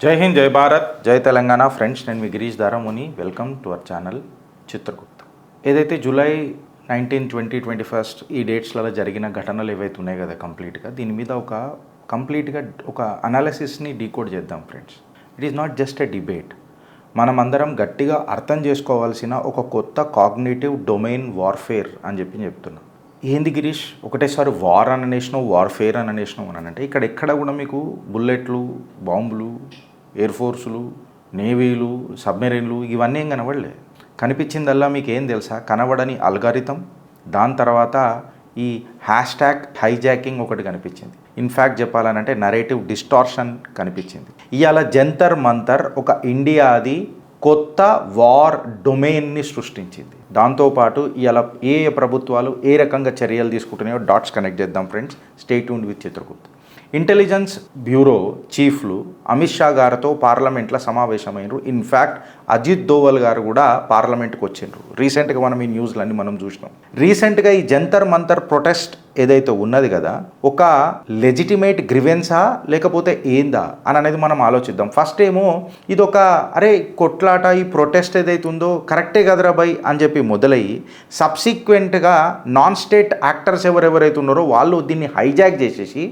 జై హింద్, జై భారత్, జై తెలంగాణ. ఫ్రెండ్స్, నేను మీ Girish Daramuni. Welcome to our channel Chitragupta. ఏదైతే జూలై 19, 20, 21 ఈ డేట్స్లలో జరిగిన ఘటనలు ఏవైతే ఉన్నాయి కదా, దీని మీద కంప్లీట్గా ఒక అనాలిసిస్ని డీకోడ్ చేద్దాం friends. It is not just a debate. మనమందరం గట్టిగా అర్థం చేసుకోవాల్సిన ఒక కొత్త కాగ్నేటివ్ డొమైన్ వార్ఫేర్ అని చెప్తున్నాం. ఏంది గిరీష్, ఒకటేసారి వార్ అని అనేసినావు, వార్ఫేర్ అని అనేసినావు అని అంటే ఎక్కడ కూడా మీకు బుల్లెట్లు, బాంబులు, ఎయిర్ ఫోర్సులు, నేవీలు, సబ్మెరీన్లు ఇవన్నీ ఏం కనబడలే. కనిపించిందల్లా మీకు ఏం తెలుసా? కనబడని అల్గారిథం, దాని తర్వాత ఈ హ్యాష్ట్యాగ్ హైజాకింగ్ ఒకటి కనిపించింది. ఇన్ఫ్యాక్ట్ చెప్పాలనంటే నరేటివ్ డిస్టార్షన్ కనిపించింది. ఇవాళ జంతర్ మంతర్ ఒక ఇండియాది కొత్త వార్ డొమైన్ని సృష్టించింది. దాంతోపాటు ఇవాళ ఏ ప్రభుత్వాలు ఏ రకంగా చర్యలు తీసుకుంటున్నాయో డాట్స్ కనెక్ట్ చేద్దాం friends. Stay tuned with Chitragupta. Intelligence bureau చీఫ్లు అమిత్ షా గారితో పార్లమెంట్లో సమావేశమైనరు. ఇన్ఫ్యాక్ట్ అజిత్ దోవల్ గారు కూడా పార్లమెంట్కి వచ్చిండ్రు. రీసెంట్గా మనం ఈ న్యూస్లన్నీ మనం చూసినాం. రీసెంట్గా ఈ జంతర్ మంతర్ ప్రొటెస్ట్ ఏదైతే ఉన్నది కదా, ఒక లెజిటిమేట్ గ్రివెన్సా లేకపోతే ఏందా అని అనేది మనం ఆలోచిద్దాం. ఫస్ట్ ఏమో ఇది ఒక అరే కొట్లాట, ఈ ప్రొటెస్ట్ ఏదైతే ఉందో కరెక్టే కదరా బై అని చెప్పి మొదలయ్యి సబ్సిక్వెంట్గా నాన్ స్టేట్ యాక్టర్స్ ఎవరెవరైతే ఉన్నారో వాళ్ళు దీన్ని హైజాక్ చేసేసి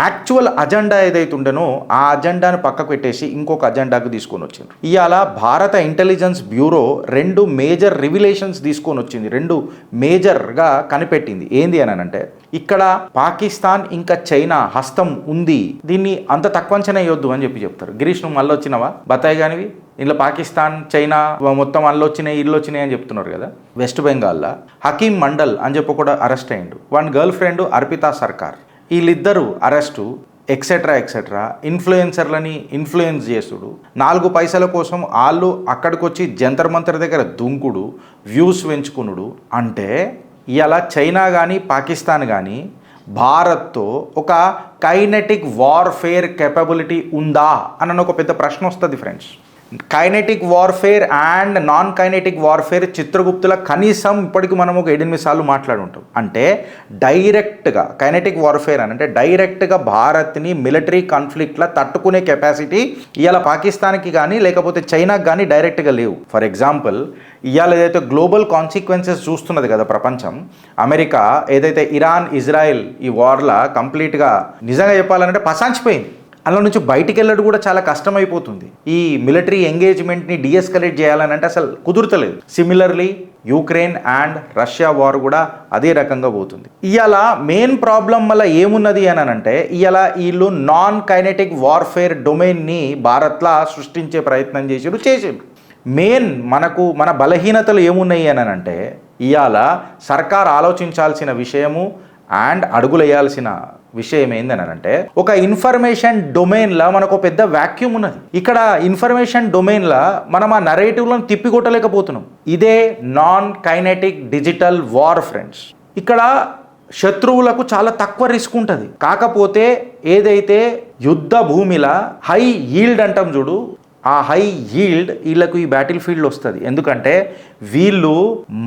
యాక్చువల్ అజెండా ఏదైతే ఉండనో ఆ అజెండాను పక్కకు పెట్టేసి ఇంకొక అజెండాకు తీసుకొని వచ్చింది. ఇవాళ భారత ఇంటెలిజెన్స్ బ్యూరో 2 మేజర్ రివిలేషన్స్ తీసుకొని వచ్చింది. 2 మేజర్గా కనిపెట్టింది. ఏంది అని అంటే ఇక్కడ పాకిస్తాన్ ఇంకా చైనా హస్తం ఉంది, దీన్ని అంత తక్కువ అంచనా వేయొద్దు అని చెప్తారు. గిరీష్, నువ్వు మళ్ళీ వచ్చినావా బతాయి కానివి? ఇంట్లో పాకిస్తాన్ చైనా మొత్తం అల్లు వచ్చినాయి ఇల్లు వచ్చినాయి అని చెప్తున్నారు కదా. వెస్ట్ బెంగాల్లో హకీం మండల్ అని చెప్పి కూడా అరెస్ట్ అయ్యిండు. వాని గర్ల్ ఫ్రెండ్ అర్పితా సర్కార్. వీళ్ళిద్దరూ అరెస్టు, ఎక్సెట్రా ఇన్ఫ్లుయెన్సర్లని ఇన్ఫ్లుయెన్స్ చేసుడు, 4 పైసల కోసం వాళ్ళు అక్కడికి వచ్చి జంతర్ మంతర్ దగ్గర దుంకుడు, వ్యూస్ పెంచుకునుడు. అంటే ఇలా చైనా కానీ పాకిస్తాన్ కానీ భారత్తో ఒక కైనెటిక్ వార్ఫేర్ కేపబిలిటీ ఉందా అని ఒక పెద్ద ప్రశ్న వస్తుంది friends. Kinetic warfare and non kinetic warfare చిత్రగుప్తుల కనీసం ఇప్పటికి మనం ఒక 8 సార్లు మాట్లాడి ఉంటాం. అంటే డైరెక్ట్గా కైనెటిక్ వార్ఫేర్ అని అంటే డైరెక్ట్గా భారత్ని మిలిటరీ కాన్ఫ్లిక్ట్లా తట్టుకునే కెపాసిటీ ఇవాళ పాకిస్తాన్కి కానీ లేకపోతే చైనాకి కానీ డైరెక్ట్గా లేవు. ఫర్ ఎగ్జాంపుల్, ఇవాళ ఏదైతే గ్లోబల్ కాన్సిక్వెన్సెస్ చూస్తున్నది కదా ప్రపంచం, అమెరికా ఏదైతే ఇరాన్ ఇజ్రాయెల్ ఈ వార్లా కంప్లీట్గా నిజంగా చెప్పాలంటే పసాంచిపోయింది. అందులో నుంచి బయటికి వెళ్ళడం కూడా చాలా కష్టమైపోతుంది. ఈ మిలిటరీ ఎంగేజ్మెంట్ని డిఎస్కలేట్ చేయాలని అంటే అసలు కుదురుతలేదు. Similarly Ukraine and Russia war కూడా అదే రకంగా పోతుంది. ఇవాళ మెయిన్ ప్రాబ్లం వల్ల ఏమున్నది అని అంటే ఇవాళ వీళ్ళు నాన్ కైనెటిక్ వార్ఫేర్ డొమైన్ని భారత్లా సృష్టించే ప్రయత్నం చేసారు. మెయిన్ మన బలహీనతలు ఏమున్నాయి అని అంటే ఇవాళ సర్కార్ ఆలోచించాల్సిన విషయము అండ్ అడుగులేయాల్సిన విషయం ఏందని అంటే ఒక ఇన్ఫర్మేషన్ డొమైన్లో మనకు పెద్ద వాక్యూమ్ ఉన్నది. ఇక్కడ ఇన్ఫర్మేషన్ డొమైన్లో మనం ఆ నరేటివ్లను తిప్పికొట్టలేకపోతున్నాం. ఇదే non kinetic digital war friends. ఇక్కడ శత్రువులకు చాలా తక్కువ రిస్క్ ఉంటుంది. కాకపోతే ఏదైతే యుద్ధ భూమిలో హై ఈల్డ్ అంటాం చూడు, ఆ హై ఈల్డ్ వీళ్ళకు ఈ బ్యాటిల్ ఫీల్డ్ వస్తుంది. ఎందుకంటే వీళ్ళు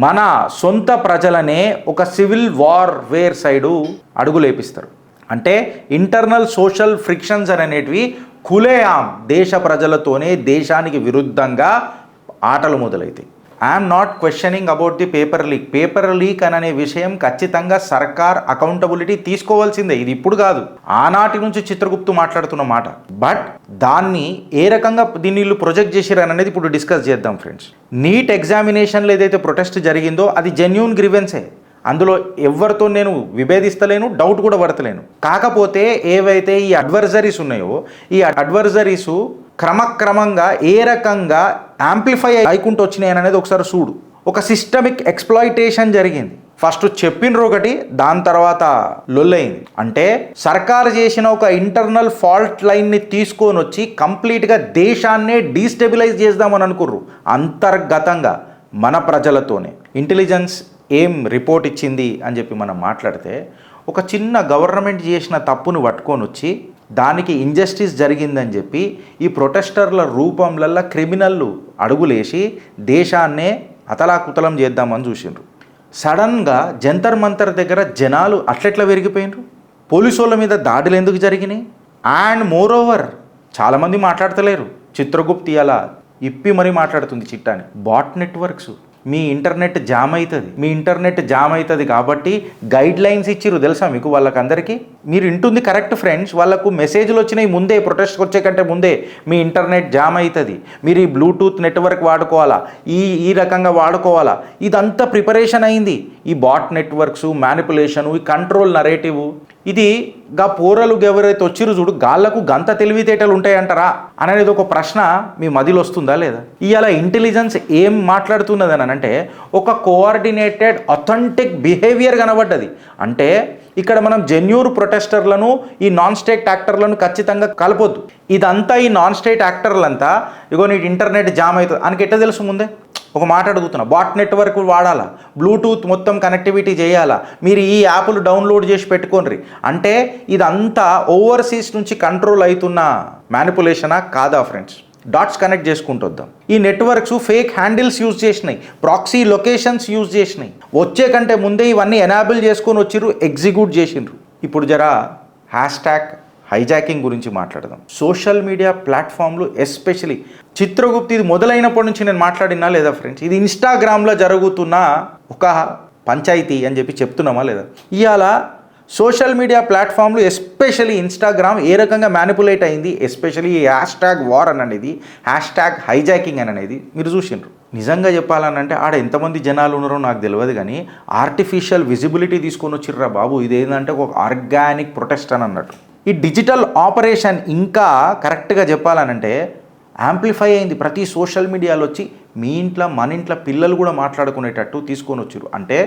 మన సొంత ప్రజలనే ఒక సివిల్ వార్వేర్ సైడు అడుగులేపిస్తారు. అంటే ఇంటర్నల్ సోషల్ ఫ్రిక్షన్స్ అనేటివి ఖులేఆం దేశ ప్రజలతోనే దేశానికి విరుద్ధంగా ఆటలు మొదలవుతాయి. I'm not questioning about the paper leak అనే విషయం ఖచ్చితంగా సర్కార్ అకౌంటబిలిటీ తీసుకోవాల్సిందే. ఇది ఇప్పుడు కాదు, ఆనాటి నుంచి చిత్రగుప్తు మాట్లాడుతున్న మాట. బట్ దాన్ని ఏ రకంగా దీన్ని వీళ్ళు ప్రొజెక్ట్ చేశారని అనేది ఇప్పుడు డిస్కస్ చేద్దాం ఫ్రెండ్స్. నీట్ ఎగ్జామినేషన్లో ఏదైతే ప్రొటెస్ట్ జరిగిందో అది జెన్యూన్ గ్రీవెన్సే. అందులో ఎవరితో నేను విభేదిస్తలేను, డౌట్ కూడా పడతలేను. కాకపోతే ఏవైతే ఈ అడ్వర్జరీస్ ఉన్నాయో ఈ అడ్వర్జరీసు క్రమక్రమంగా ఏ రకంగా యాంప్లిఫై అయికుంటూ వచ్చినాయి అనేది ఒకసారి చూడు. ఒక సిస్టమిక్ ఎక్స్ప్లాయిటేషన్ జరిగింది. ఫస్ట్ చెప్పినరు ఒకటి, దాని తర్వాత లొల్లయింది. అంటే సర్కారు చేసిన ఒక ఇంటర్నల్ ఫాల్ట్ లైన్ని తీసుకొని వచ్చి కంప్లీట్గా దేశాన్నే డీస్టెబిలైజ్ చేద్దామని అనుకుర్రు. అంతర్గతంగా మన ప్రజలతోనే. ఇంటెలిజెన్స్ ఏం రిపోర్ట్ ఇచ్చింది అని చెప్పి మనం మాట్లాడితే ఒక చిన్న గవర్నమెంట్ చేసిన తప్పును పట్టుకొని వచ్చి దానికి ఇంజస్టిస్ జరిగిందని చెప్పి ఈ ప్రొటెస్టర్ల రూపంలల్లో క్రిమినల్లు అడుగులేసి దేశాన్నే అతలాకుతలం చేద్దామని చూసిండ్రు. సడన్గా జంతర్ మంతర్ దగ్గర జనాలు అట్లెట్లా పెరిగిపోయినరు? పోలీసు వాళ్ళ మీద దాడులు ఎందుకు జరిగినాయి? అండ్ మోర్ ఓవర్ చాలామంది మాట్లాడతలేరు. చిత్రగుప్తి అలా ఇప్పి మరీ మాట్లాడుతుంది చిట్టాని. బాట్ నెట్వర్క్స్, మీ ఇంటర్నెట్ జామ్ అవుతుంది కాబట్టి గైడ్ లైన్స్ ఇచ్చిర్రు తెలుసా మీకు వాళ్ళకందరికీ. మీరు ఇంటుంది కరెక్ట్ ఫ్రెండ్స్, వాళ్ళకు మెసేజ్లు వచ్చినాయి ముందే, ప్రొటెస్ట్కి వచ్చే కంటే ముందే మీ ఇంటర్నెట్ జామ్ అవుతుంది, మీరు ఈ బ్లూటూత్ నెట్వర్క్ వాడుకోవాలా, ఈ రకంగా వాడుకోవాలా, ఇదంతా ప్రిపరేషన్ అయింది. ఈ బాట్ నెట్వర్క్స్, మ్యానిపులేషను, ఈ కంట్రోల్ నరేటివ్, ఇది గా పోరలు ఎవరైతే వచ్చిరు చూడు గాళ్లకు గంత తెలివితేటలు ఉంటాయంటారా అనేది ఒక ప్రశ్న మీ మదిలో వస్తుందా లేదా? ఇవాళ ఇంటెలిజెన్స్ ఏం మాట్లాడుతున్నదని అంటే ఒక కోఆర్డినేటెడ్ అథెంటిక్ బిహేవియర్ కనబడ్డది. అంటే ఇక్కడ మనం జెన్యూర్ ప్రొటెస్టర్లను ఈ నాన్ స్టేట్ యాక్టర్లను ఖచ్చితంగా కలపొద్దు. ఇదంతా ఈ నాన్ స్టేట్ యాక్టర్లంతా ఇగో నీ ఇంటర్నెట్ జామ్ అవుతుంది అని ఎట్లా తెలుసు ముందే? ఒక మాట అడుగుతున్నా, బాట్ నెట్వర్క్ వాడాలా, బ్లూటూత్ మొత్తం కనెక్టివిటీ చేయాలా, మీరు ఈ యాప్లు డౌన్లోడ్ చేసి పెట్టుకోండి అంటే ఇదంతా ఓవర్సీస్ నుంచి కంట్రోల్ అవుతున్న మ్యానిపులేషనా కాదా ఫ్రెండ్స్? డాట్స్ కనెక్ట్ చేసుకుంటొద్దాం. ఈ నెట్వర్క్స్ ఫేక్ హ్యాండిల్స్ యూజ్ చేసినాయి, ప్రాక్సీ లొకేషన్స్ యూజ్ చేసినాయి, వచ్చే కంటే ముందే ఇవన్నీ ఎనాబుల్ చేసుకొని వచ్చిర్రు, ఎగ్జిక్యూట్ చేసిండ్రు. ఇప్పుడు జరా హ్యాష్ట్యాగ్ హైజాకింగ్ గురించి మాట్లాడదాం. సోషల్ మీడియా ప్లాట్ఫామ్లు ఎస్పెషలీ చిత్రగుప్తి ఇది మొదలైనప్పటి నుంచి నేను మాట్లాడినా లేదా ఫ్రెండ్స్? ఇది ఇన్స్టాగ్రామ్లో జరుగుతున్న ఒక పంచాయతీ అని చెప్పి చెప్తున్నామా లేదా? ఇవాళ సోషల్ మీడియా ప్లాట్ఫామ్లు ఎస్పెషలీ ఇన్స్టాగ్రామ్ ఏ రకంగా మ్యానిపులేట్ అయింది, ఎస్పెషలీ ఈ హ్యాష్ట్యాగ్ వార్ అని అనేది, హ్యాష్ట్యాగ్ హైజాకింగ్ అని అనేది మీరు చూసిండ్రు. నిజంగా చెప్పాలనంటే ఆడ ఎంతమంది జనాలు ఉన్నారో నాకు తెలియదు కానీ ఆర్టిఫిషియల్ విజిబిలిటీ తీసుకొని వచ్చిర్రా బాబు. ఇదేంటంటే ఒక ఆర్గానిక్ ప్రొటెస్ట్ అని అన్నట్టు. ఈ డిజిటల్ ఆపరేషన్ ఇంకా కరెక్ట్గా చెప్పాలనంటే యాంప్లిఫై అయింది. ప్రతి సోషల్ మీడియాలో వచ్చి మీ ఇంట్లో మన ఇంట్లో పిల్లలు కూడా మాట్లాడుకునేటట్టు తీసుకొని వచ్చారు. అంటే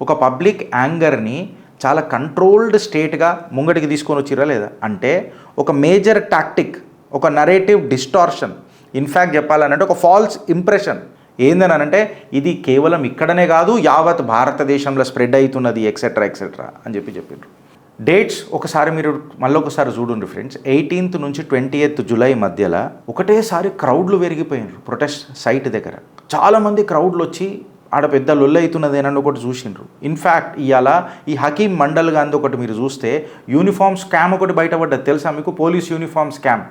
ఒక పబ్లిక్ యాంగర్ని చాలా కంట్రోల్డ్ స్టేట్గా ముంగటికి తీసుకొని వచ్చిరా లేదా? అంటే ఒక మేజర్ టాక్టిక్, ఒక నరేటివ్ డిస్టార్షన్, ఇన్ఫ్యాక్ట్ చెప్పాలనంటే ఒక ఫాల్స్ ఇంప్రెషన్ ఏందనంటే ఇది కేవలం ఇక్కడనే కాదు యావత్ భారతదేశంలో స్ప్రెడ్ అవుతున్నది ఎక్సెట్రా ఎక్సెట్రా అని చెప్పిండ్రు. డేట్స్ ఒకసారి మీరు మళ్ళొకసారి చూడండి ఫ్రెండ్స్. 18th నుంచి 20th జూలై మధ్యలో ఒకటేసారి క్రౌడ్లు పెరిగిపోయినారు ప్రొటెస్ట్ సైట్ దగ్గర. చాలామంది క్రౌడ్లు వచ్చి ఆడ పెద్ద లొల్లి అవుతున్నదేనని ఒకటి చూసిండ్రు. ఇన్ఫ్యాక్ట్ ఇవాళ ఈ హకీం మండల్ గాంధీ ఒకటి మీరు చూస్తే యూనిఫామ్ స్కామ్ ఒకటి బయటపడ్డది తెలుసా మీకు? Police uniform scam.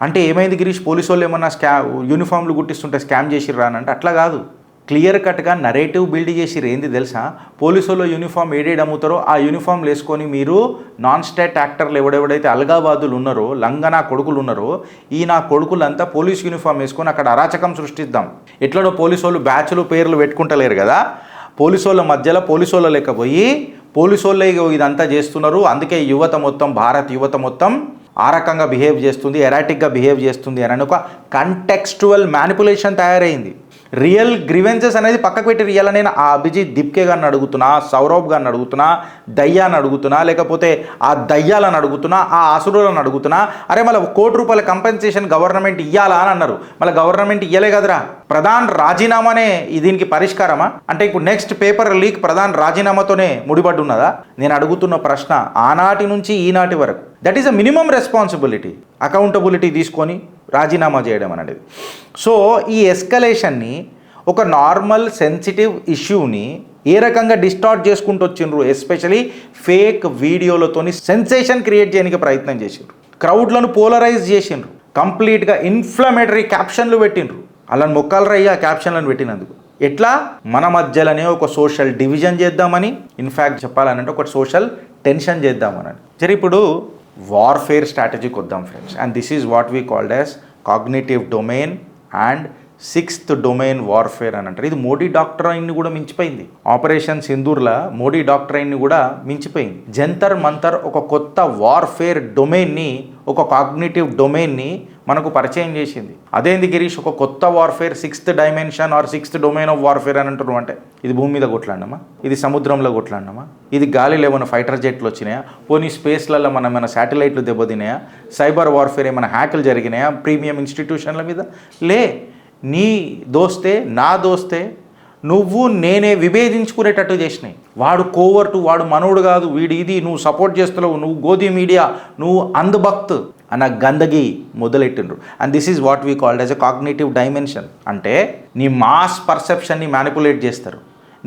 అంటే ఏమైంది గిరీష్, పోలీసు వాళ్ళు ఏమన్నా యూనిఫామ్లు కుట్టిస్తుంటే స్కామ్ చేసిర్రా అని అంటే అట్లా కాదు. క్లియర్ కట్గా నరేటివ్ బిల్డ్ చేసిర్రు. ఏంది తెలుసా? పోలీసు వాళ్ళు యూనిఫామ్ ఏడేడు అమ్ముతారో ఆ యూనిఫామ్లు వేసుకొని మీరు నాన్ స్టేట్ యాక్టర్లు ఎవడెవడైతే అల్గాబాదులు ఉన్నారో, లంగనా కొడుకులు ఉన్నారో, ఈ నా కొడుకులంతా పోలీస్ యూనిఫామ్ వేసుకొని అక్కడ అరాచకం సృష్టిద్దాం. ఎట్లనో పోలీసు వాళ్ళు బ్యాచ్లు పేర్లు పెట్టుకుంటలేరు కదా, పోలీసు వాళ్ళ మధ్యలో పోలీసు వాళ్ళ లేకపోయి పోలీసు వాళ్ళే ఇదంతా చేస్తున్నారు. అందుకే యువత మొత్తం, భారత్ యువత మొత్తం ఆ రకంగా బిహేవ్ చేస్తుంది, ఎరాటిక్గా బిహేవ్ చేస్తుంది అని ఒక కంటెక్స్చువల్ మ్యానిపులేషన్ తయారైంది. రియల్ గ్రీవెన్సెస్ అనేది పక్కకు పెట్టి రియల్ నేను ఆ అభిజిత్ దిప్కే గారిని అడుగుతున్నా, సౌరభ్ గారిని అడుగుతున్నా, దయ్యాన్ని అడుగుతున్నా, లేకపోతే ఆ దయ్యాలను అడుగుతున్నా, ఆ అసురులను అడుగుతున్నా. అరే మళ్ళీ ₹1,00,00,000 కంపెన్సేషన్ గవర్నమెంట్ ఇవ్వాలా అని అన్నారు. మళ్ళీ గవర్నమెంట్ ఇవ్వలే కదరా. ప్రధాన్ రాజీనామానే దీనికి పరిష్కారమా? అంటే ఇప్పుడు నెక్స్ట్ పేపర్ లీక్ ప్రధాన్ రాజీనామాతోనే ముడిపడి ఉన్నదా? నేను అడుగుతున్న ప్రశ్న ఆనాటి నుంచి ఈనాటి వరకు. That is a minimum responsibility, accountability తీసుకొని రాజీనామా చేయడం అనేది. సో ఈ ఎస్కలేషన్ని ఒక నార్మల్ సెన్సిటివ్ ఇష్యూని ఏ రకంగా డిస్టార్ట్ చేసుకుంటూ వచ్చిండ్రు, ఎస్పెషలీ ఫేక్ వీడియోలతోని సెన్సేషన్ క్రియేట్ చేయడానికి ప్రయత్నం చేసిండ్రు. క్రౌడ్లను పోలరైజ్ చేసిండ్రు, కంప్లీట్గా ఇన్ఫ్లమేటరీ క్యాప్షన్లు పెట్టిండ్రు. అలా మొక్కలు రయ్యి ఆ క్యాప్షన్లను పెట్టినందుకు. ఎట్లా? మన మధ్యలోనే ఒక సోషల్ డివిజన్ చేద్దామని, ఇన్ఫ్యాక్ట్ చెప్పాలనంటే ఒక సోషల్ టెన్షన్ చేద్దామని. సరే ఇప్పుడు వార్ఫేర్ స్ట్రాటజీకి వద్దాం friends. And this is what we called as cognitive domain and 6th domain warfare అని అంటారు. ఇది మోడీ డాక్టరైన్ని కూడా మించిపోయింది. ఆపరేషన్ సింధూర్లా మోడీ డాక్టరైన్ని కూడా మించిపోయింది. జంతర్ మంతర్ ఒక కొత్త వార్ఫేర్ డొమైన్ని, ఒక కాగ్నిటివ్ డొమైన్ని మనకు పరిచయం చేసింది. అదేంది గిరీష్ ఒక కొత్త warfare, 6th dimension or 6th domain of warfare అని అంటున్నాం? అంటే ఇది భూమి మీద కొట్లాడినామా? ఇది సముద్రంలో కొట్లాడినామా? ఇది గాలిలో ఏమైనా ఫైటర్ జెట్లు వచ్చినాయా? పోనీ స్పేస్లలో మన శాటిలైట్లు దెబ్బతినాయా? సైబర్ వార్ఫేర్ ఏమైనా హ్యాకులు జరిగినాయా ప్రీమియం ఇన్స్టిట్యూషన్ల మీద? లే. నీ దోస్తే నా దోస్తే నువ్వు నేనే విభేదించుకునేటట్టు చేసినాయి. వాడు కోవర్టు, వాడు మనోడు కాదు, వీడు ఇది, నువ్వు సపోర్ట్ చేస్తున్నావు, నువ్వు గోధి మీడియా, నువ్వు అంధభక్త్ అన్న గందగి మొదలెట్టిండ్రు. And this is what we called as a cognitive dimension. అంటే నీ మాస్ పర్సెప్షన్ని మ్యానిపులేట్ చేస్తారు,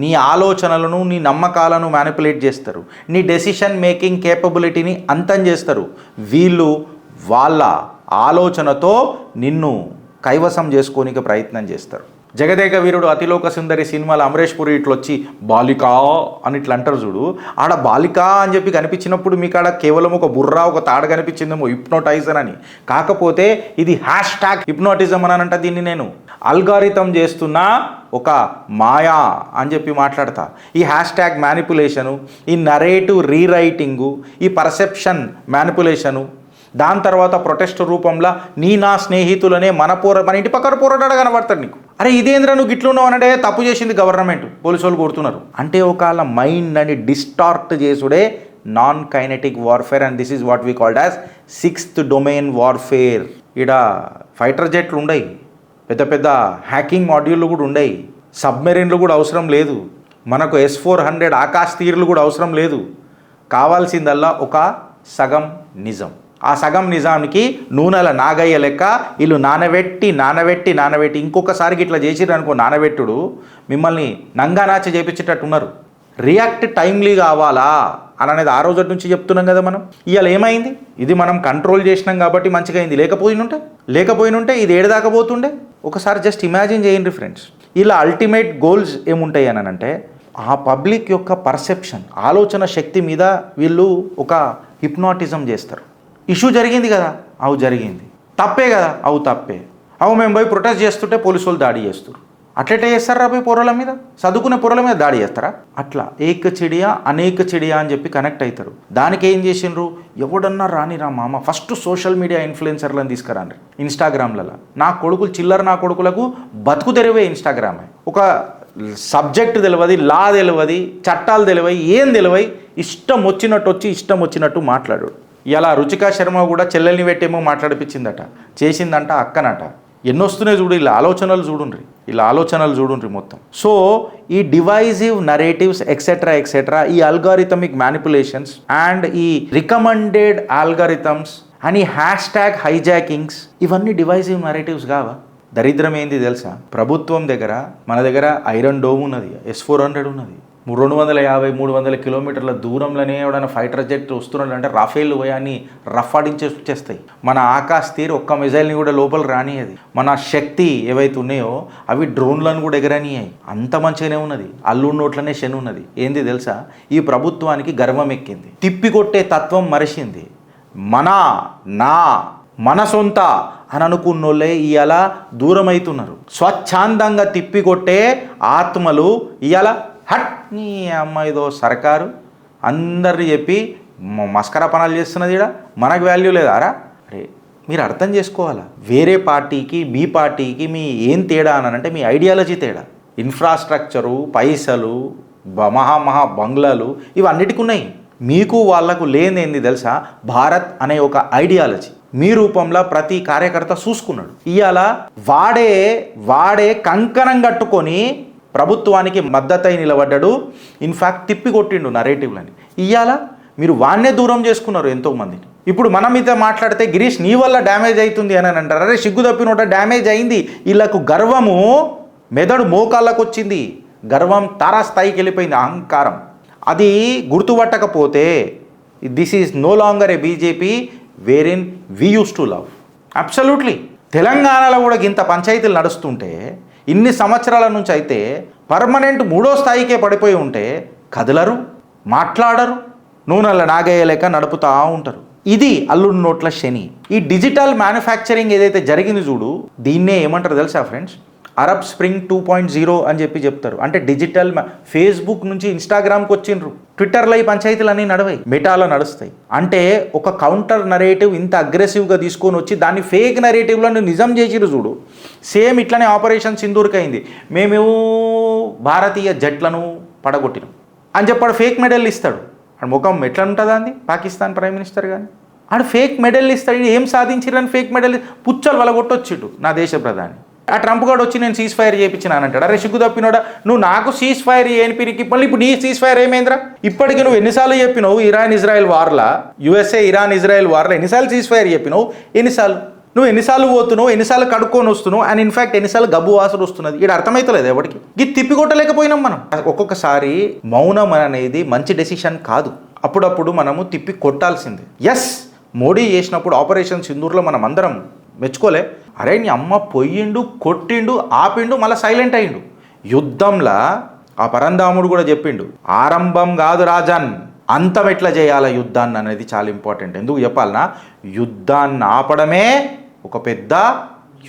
నీ ఆలోచనలను, నీ నమ్మకాలను మ్యానిపులేట్ చేస్తారు, నీ డెసిషన్ మేకింగ్ కేపబిలిటీని అంతం చేస్తారు. వీళ్ళు వాళ్ళ ఆలోచనతో నిన్ను కైవసం చేసుకోనికి ప్రయత్నం చేస్తారు. జగదేక వీరుడు అతిలోక సుందరి సినిమాలో అమరేష్ పురి ఇట్లా వచ్చి బాలికా అని ఇట్లా అంటారు చూడు, ఆడ బాలికా అని చెప్పి కనిపించినప్పుడు మీకు ఆడ కేవలం ఒక బుర్రా ఒక తాడ కనిపించిందేమో హిప్నోటైజర్ అని. కాకపోతే ఇది #, హిప్నోటిజం అని అంట. దీన్ని నేను అల్గారిథం చేస్తున్నా ఒక మాయా అని చెప్పి మాట్లాడతా. ఈ # మ్యానిపులేషను, ఈ నరేటివ్ రీరైటింగు, ఈ పర్సెప్షన్ మ్యానిపులేషను, దాని తర్వాత ప్రొటెస్ట్ రూపంలో నా స్నేహితులనే మన ఇంటి పక్కన పోరాటాడు కనబడతాడు నీకు. అరే ఇదేంద్ర నువ్వు గిట్లు ఉన్నావు అంటే తప్పు చేసింది గవర్నమెంట్, పోలీసు వాళ్ళు కొడుతున్నారు అంటే ఒకళ్ళ మైండ్ అని డిస్టార్ట్ చేసుడే non kinetic warfare. And this is what we called as 6th domain warfare. ఈడ ఫైటర్ జెట్లు ఉండయి, పెద్ద పెద్ద హ్యాకింగ్ మాడ్యూళ్ళు కూడా ఉండయి, సబ్మెరీన్లు కూడా అవసరం లేదు, మనకు S-400 ఆకాశ తీరులు కూడా అవసరం లేదు. కావాల్సిందల్లా ఒక సగం నిజం. ఆ సగం నిజానికి నూనెల నాగయ్య లెక్క వీళ్ళు నానబెట్టి ఇంకొకసారికి ఇట్లా చేసిర్రు అనుకో, నానబెట్టుడు మిమ్మల్ని నంగానాచి చేపించేటట్టున్నారు. రియాక్ట్ టైమ్లీ కావాలా అని అనేది ఆ రోజు నుంచి చెప్తున్నాం కదా మనం. ఇవాళ ఏమైంది? ఇది మనం కంట్రోల్ చేసినాం కాబట్టి మంచిగా అయింది. లేకపోయినుంటే ఇది ఏడదాకా పోతుండే. ఒకసారి జస్ట్ ఇమాజిన్ చేయండి ఫ్రెండ్స్. ఇలా అల్టిమేట్ గోల్స్ ఏముంటాయి అని అంటే ఆ పబ్లిక్ యొక్క పర్సెప్షన్, ఆలోచన శక్తి మీద వీళ్ళు ఒక హిప్నాటిజం చేస్తారు. ఇష్యూ జరిగింది కదా, అవు జరిగింది, తప్పే కదా, అవు తప్పే, అవు మేము పోయి ప్రొటెస్ట్ చేస్తుంటే పోలీసు వాళ్ళు దాడి చేస్తారు. అట్లెట్లా చేస్తారా పోయి పొరల మీద, చదువుకునే పొరల మీద దాడి చేస్తారా? అట్లా ఏక చెడియా అనేక చెడియా అని చెప్పి కనెక్ట్ అవుతారు. దానికి ఏం చేసిండ్రు, ఎవడన్నా రానిరా మామ ఫస్ట్ సోషల్ మీడియా ఇన్ఫ్లుయెన్సర్లను తీసుకురాండి. ఇన్స్టాగ్రామ్లలో నా కొడుకులకు బతుకు తెరివే ఇన్స్టాగ్రామే. ఒక సబ్జెక్ట్ తెలియదు, లా తెలియదు, చట్టాలు తెలియదు, ఏం తెలియదు, ఇష్టం వచ్చినట్టు వచ్చి ఇష్టం వచ్చినట్టు మాట్లాడు. ఇలా రుచికా శర్మ కూడా చెల్లెల్ని పెట్టేమో మాట్లాడిపించిందట, చేసిందంట అక్కనట. ఎన్నొస్తున్నాయి చూడు, ఇలా ఆలోచనలు చూడుండ్రి మొత్తం. సో ఈ డివైజివ్ నరేటివ్స్ ఎక్సెట్రా ఈ అల్గారిథమిక్ మ్యానిపులేషన్స్ అండ్ ఈ రికమెండెడ్ ఆల్గారిథమ్స్ అని #, హైజాకింగ్స్, ఇవన్నీ డివైజివ్ నరేటివ్స్ కావా? దరిద్రం ఏంది తెలుసా? ప్రభుత్వం దగ్గర మన దగ్గర ఐరన్ డోమ్ ఉన్నది, S-400 ఉన్నది, 250-300 కిలోమీటర్ల దూరంలోనే ఎవడైనా ఫైటర్ జెట్ వస్తున్నాడు అంటే రాఫేల్ పోయాన్ని రఫాడించేసి వచ్చేస్తాయి. మన ఆకాశ తీరు ఒక్క మిజైల్ని కూడా లోపల రానియది. మన శక్తి ఏవైతే ఉన్నాయో అవి డ్రోన్లను కూడా ఎగరనియాయి. అంత మంచిగానే ఉన్నది. అల్లుడి నోట్లనే శని ఉన్నది. ఏంది తెలుసా? ఈ ప్రభుత్వానికి గర్వం ఎక్కింది, తిప్పికొట్టే తత్వం మరిచింది. మన సొంత అని అనుకున్నోళ్ళే ఇవాళ దూరం అవుతున్నారు. స్వచ్ఛందంగా తిప్పికొట్టే ఆత్మలు ఇవాళ హట్ నీ అమ్మాయిదో సర్కారు అందరిని చెప్పి మస్కరా పనాలు చేస్తున్నది. ఇక్కడ మనకు వాల్యూ లేదారా? అరే మీరు అర్థం చేసుకోవాలా, వేరే పార్టీకి మీ పార్టీకి మీ ఏం తేడా అని అంటే మీ ఐడియాలజీ తేడా. ఇన్ఫ్రాస్ట్రక్చరు, పైసలు, మహా బంగ్లాలు ఇవన్నిటికి ఉన్నాయి. మీకు వాళ్లకు లేనిదేంది తెలుసా? భారత్ అనే ఒక ఐడియాలజీ మీ రూపంలో ప్రతి కార్యకర్త చూసుకున్నాడు. ఇవాళ వాడే కంకణం కట్టుకొని ప్రభుత్వానికి మద్దతై నిలబడ్డాడు. ఇన్ఫ్యాక్ట్ తిప్పి కొట్టిండు నరేటివ్లని. ఇవాళ మీరు వాన్నే దూరం చేసుకున్నారు ఎంతోమందిని. ఇప్పుడు మనం మీద మాట్లాడితే గిరీష్ నీ వల్ల డ్యామేజ్ అవుతుంది అని అంటారు. అరే సిగ్గు తప్పినోట డ్యామేజ్ అయింది. వీళ్ళకు గర్వము మెదడు మోకాళ్ళకు వచ్చింది, గర్వం తారాస్థాయికి వెళ్ళిపోయింది, అహంకారం. అది గుర్తుపట్టకపోతే this is no longer a BJP where in we use to love. Absolutely. తెలంగాణలో కూడా ఇంత పంచాయతీలు నడుస్తుంటే ఇన్ని సంవత్సరాల నుంచి అయితే పర్మనెంట్ 3వ స్థాయికే పడిపోయి ఉంటే కదలరు, మాట్లాడరు, నూనెల నాగేయలేక నడుపుతూ ఉంటారు. ఇది అల్లుడి నోట్ల శని. ఈ డిజిటల్ మ్యానుఫ్యాక్చరింగ్ ఏదైతే జరిగింది చూడు, దీన్నే ఏమంటారు తెలుసా ఫ్రెండ్స్? అరబ్ స్ప్రింగ్ 2.0 అని చెప్పి చెప్తారు. అంటే డిజిటల్ ఫేస్బుక్ నుంచి ఇన్స్టాగ్రామ్కి వచ్చిండ్రు, ట్విట్టర్లో ఈ పంచాయతీలు అన్నీ నడవాయి, మెటాలో నడుస్తాయి. అంటే ఒక కౌంటర్ నరేటివ్ ఇంత అగ్రెసివ్గా తీసుకొని వచ్చి దాన్ని ఫేక్ నరేటివ్లో నిజం చేసిరు చూడు. సేమ్ ఇట్లనే ఆపరేషన్ సింధూర్కి అయింది. మేము భారతీయ జట్లను పడగొట్టినాం అని చెప్పాడు, ఫేక్ మెడల్ ఇస్తాడు. ఆడు ముఖం ఎట్లా ఉంటుందా అంది? పాకిస్తాన్ ప్రైమ్ మినిస్టర్ కానీ ఆడు ఫేక్ మెడల్ ఇస్తాడు. ఏం సాధించిరని ఫేక్ మెడల్ పుచ్చలు వలగొట్టొచ్చిడు నా దేశ ప్రధాని. ఆ ట్రంప్ గారు వచ్చి నేను సీజ్ ఫైర్ చేయించినాను అంటాడు. అరే సిగ్గు తప్పినోడా, నువ్వు నాకు సీజ్ ఫైర్ చేయని పిరికి మళ్ళీ ఇప్పుడు నీ సీజ్ ఫైర్ ఏమైందిరా? ఇప్పటికి నువ్వు ఎన్నిసార్లు చెప్పినావు ఇరాన్-ఇజ్రాయెల్ వార్లా, USA-ఇరాన్-ఇజ్రాయెల్ వార్లా ఎన్నిసార్లు సీజ్ ఫైర్ చెప్పినావు? నువ్వు ఎన్నిసార్లు పోతున్నావు, ఎన్నిసార్లు కడుక్కొని వస్తున్నావు, అండ్ ఇన్ఫ్యాక్ట్ ఎన్నిసార్లు గబ్బు వాసన వస్తున్నది. ఇక్కడ అర్థమవుతలేదు ఎవరికి. ఇది తిప్పికొట్టలేకపోయినాం మనం. ఒక్కొక్కసారి మౌనం అనేది మంచి డెసిషన్ కాదు, అప్పుడప్పుడు మనము తిప్పి కొట్టాల్సిందే. ఎస్, మోడీ చేసినప్పుడు ఆపరేషన్ సింధూర్లో మనం అందరం మెచ్చుకోలే. అరే నీ అమ్మ పొయ్యిండు, కొట్టిండు, ఆపిండు, మళ్ళీ సైలెంట్ అయిండు. యుద్ధంలో ఆ పరంధాముడు కూడా చెప్పిండు, ఆరంభం కాదు రాజన్, అంతం ఎట్లా చేయాలా యుద్ధాన్ని అనేది చాలా ఇంపార్టెంట్. ఎందుకు చెప్పాలన్నా, యుద్ధాన్ని ఆపడమే ఒక పెద్ద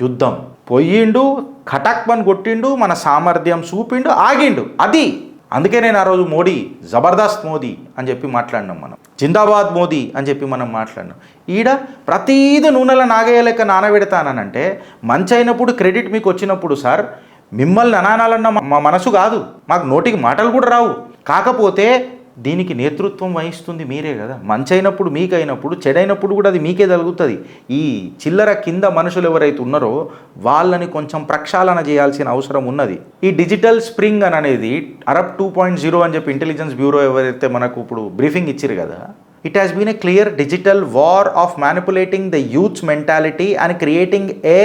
యుద్ధం. పొయ్యిండు, కటక్మని కొట్టిండు, మన సామర్థ్యం చూపిండు, ఆగిండు. అది అందుకే నేను ఆ రోజు మోడీ జబర్దస్త్ మోదీ అని చెప్పి మాట్లాడినాం, మనం జిందాబాద్ మోదీ అని చెప్పి మనం మాట్లాడినాం. ఈడ ప్రతీది నూనెల నాగేయలేక నానబెడతానంటే, మంచి అయినప్పుడు క్రెడిట్ మీకు వచ్చినప్పుడు సార్ మిమ్మల్ని అనానాలన్న మా మనసు కాదు, మాకు నోటికి మాటలు కూడా రావు. కాకపోతే దీనికి నేతృత్వం వహిస్తుంది మీరే కదా. మంచి అయినప్పుడు మీకైనప్పుడు, చెడైనప్పుడు కూడా అది మీకే తగులుతుంది. ఈ చిల్లర కింద మనుషులు ఎవరైతే ఉన్నారో వాళ్ళని కొంచెం ప్రక్షాళన చేయాల్సిన అవసరం ఉన్నది. ఈ డిజిటల్ స్ప్రింగ్ అని అనేది అరబ్ 2.0 అని చెప్పి ఇంటెలిజెన్స్ బ్యూరో ఎవరైతే మనకు ఇప్పుడు బ్రీఫింగ్ ఇచ్చారు కదా, it has been a clear digital war of manipulating the youths mentality and creating a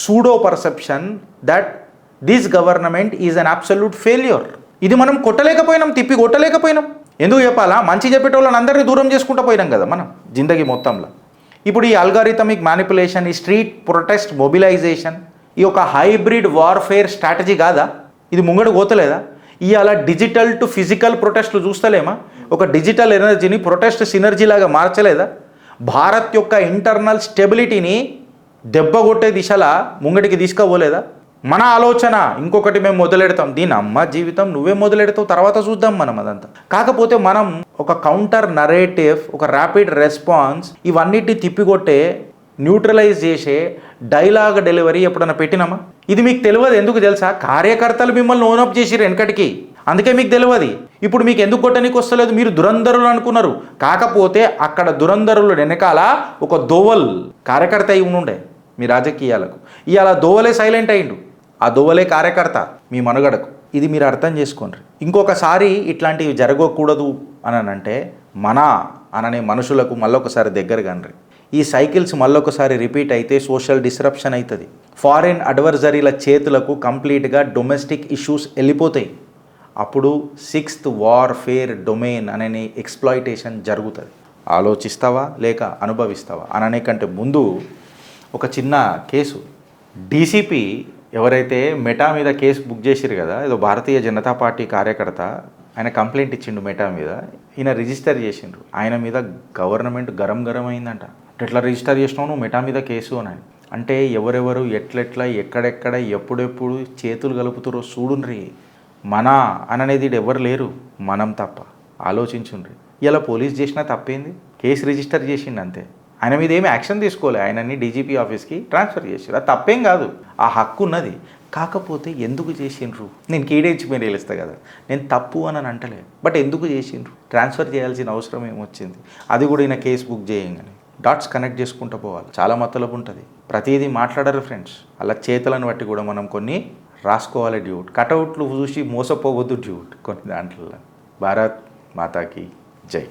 pseudo perception that this government is an absolute failure. ఇది మనం కొట్టలేకపోయినాం, తిప్పి కొట్టలేకపోయినాం. ఎందుకు చెప్పాలా, మంచి చెప్పేటోళ్ళని అందరినీ దూరం చేసుకుంటూ పోయినాం కదా మనం జిందగీ మొత్తంలో. ఇప్పుడు ఈ అల్గారిథమిక్ మ్యానిపులేషన్, ఈ స్ట్రీట్ ప్రొటెస్ట్ మొబిలైజేషన్, ఈ ఒక హైబ్రిడ్ వార్ఫేర్ స్ట్రాటజీ కాదా? ఇది ముంగడు పోతలేదా? ఇవాళ డిజిటల్ టు ఫిజికల్ ప్రొటెస్ట్లు చూస్తలేమా? ఒక డిజిటల్ ఎనర్జీని ప్రొటెస్ట్ సినర్జీ లాగా మార్చలేదా? భారత్ యొక్క ఇంటర్నల్ స్టెబిలిటీని దెబ్బగొట్టే దిశలా ముంగడికి తీసుకుపోలేదా? మన ఆలోచన ఇంకొకటి మేము మొదలెడతాం, దీని అమ్మ జీవితం నువ్వే మొదలెడతావు, తర్వాత చూద్దాం మనం అదంతా. కాకపోతే మనం ఒక కౌంటర్ నరేటివ్, ఒక ర్యాపిడ్ రెస్పాన్స్, ఇవన్నిటిని తిప్పికొట్టే, న్యూట్రలైజ్ చేసే డైలాగ్ డెలివరీ ఎప్పుడన్నా పెట్టినామా? ఇది మీకు తెలియదు. ఎందుకు తెలుసా? కార్యకర్తలు మిమ్మల్ని ఓనప్ చేసిరు వెనకటికి, అందుకే మీకు తెలియదు. ఇప్పుడు మీకు ఎందుకు కొట్టడానికి వస్తలేదు? మీరు దురంధరులు అనుకున్నారు. కాకపోతే అక్కడ దురంధరులు వెనకాల ఒక దోవల్ కార్యకర్త అయి ఉండే మీ రాజకీయాలకు. ఇవాళ దోవలే సైలెంట్ అయిండు, ఆ దోవలే కార్యకర్త మీ మనుగడకు. ఇది మీరు అర్థం చేసుకోండి. ఇంకొకసారి ఇట్లాంటివి జరగకూడదు అని అంటే మన అననే మనుషులకు మళ్ళొకసారి దగ్గర కండ్రి. ఈ సైకిల్స్ మళ్ళొకసారి రిపీట్ అయితే సోషల్ డిస్రప్షన్ అవుతుంది. ఫారిన్ అడ్వర్జరీల చేతులకు కంప్లీట్గా డొమెస్టిక్ ఇష్యూస్ వెళ్ళిపోతాయి. అప్పుడు 6th వార్ఫేర్ డొమైన్ అనే ఎక్స్ప్లాయిటేషన్ జరుగుతుంది. ఆలోచిస్తావా లేక అనుభవిస్తావా అననే కంటే ముందు ఒక చిన్న కేసు. డీసీపీ ఎవరైతే మెటా మీద కేసు బుక్ చేసిరు కదా, ఏదో భారతీయ జనతా పార్టీ కార్యకర్త, ఆయన కంప్లైంట్ ఇచ్చిండు మెటా మీద, ఈయన రిజిస్టర్ చేసిండ్రు. ఆయన మీద గవర్నమెంట్ గరం అయిందంట. ఎట్లా రిజిస్టర్ చేసినావు నువ్వు మెటా మీద కేసు అని. అంటే ఎవరెవరు ఎట్లెట్లా ఎక్కడెక్కడ ఎప్పుడెప్పుడు చేతులు కలుపుతారో చూడుండ్రి. మన అనేది ఎవరు లేరు, మనం తప్ప. ఆలోచించుండ్రి. ఇలా పోలీస్ చేసినా తప్పేంది? కేసు రిజిస్టర్ చేసిండు అంతే. ఆయన మీద ఏమి యాక్షన్ తీసుకోలే, ఆయనని డీజీపీ ఆఫీస్కి ట్రాన్స్ఫర్ చేసారు. అది తప్పేం కాదు, ఆ హక్కు ఉన్నది. కాకపోతే ఎందుకు చేసిండ్రు? నేను కేడేంచి మీరు తెలుస్తా కదా, నేను తప్పు అని అంటలే, బట్ ఎందుకు చేసిండ్రు? ట్రాన్స్ఫర్ చేయాల్సిన అవసరం ఏమొచ్చింది? అది కూడా ఈయన కేసు బుక్ చేయగానే డాట్స్ కనెక్ట్ చేసుకుంటూ పోవాలి. చాలా మతలబు ఉంటుంది. ప్రతిదీ మాట్లాడరు ఫ్రెండ్స్. అలా చేతులను బట్టి కూడా మనం కొన్ని రాసుకోవాలి డ్యూట్. కటౌట్లు చూసి మోసపోవద్దు డ్యూట్ కొన్ని దాంట్లో. భారత్ మాతాకి జై.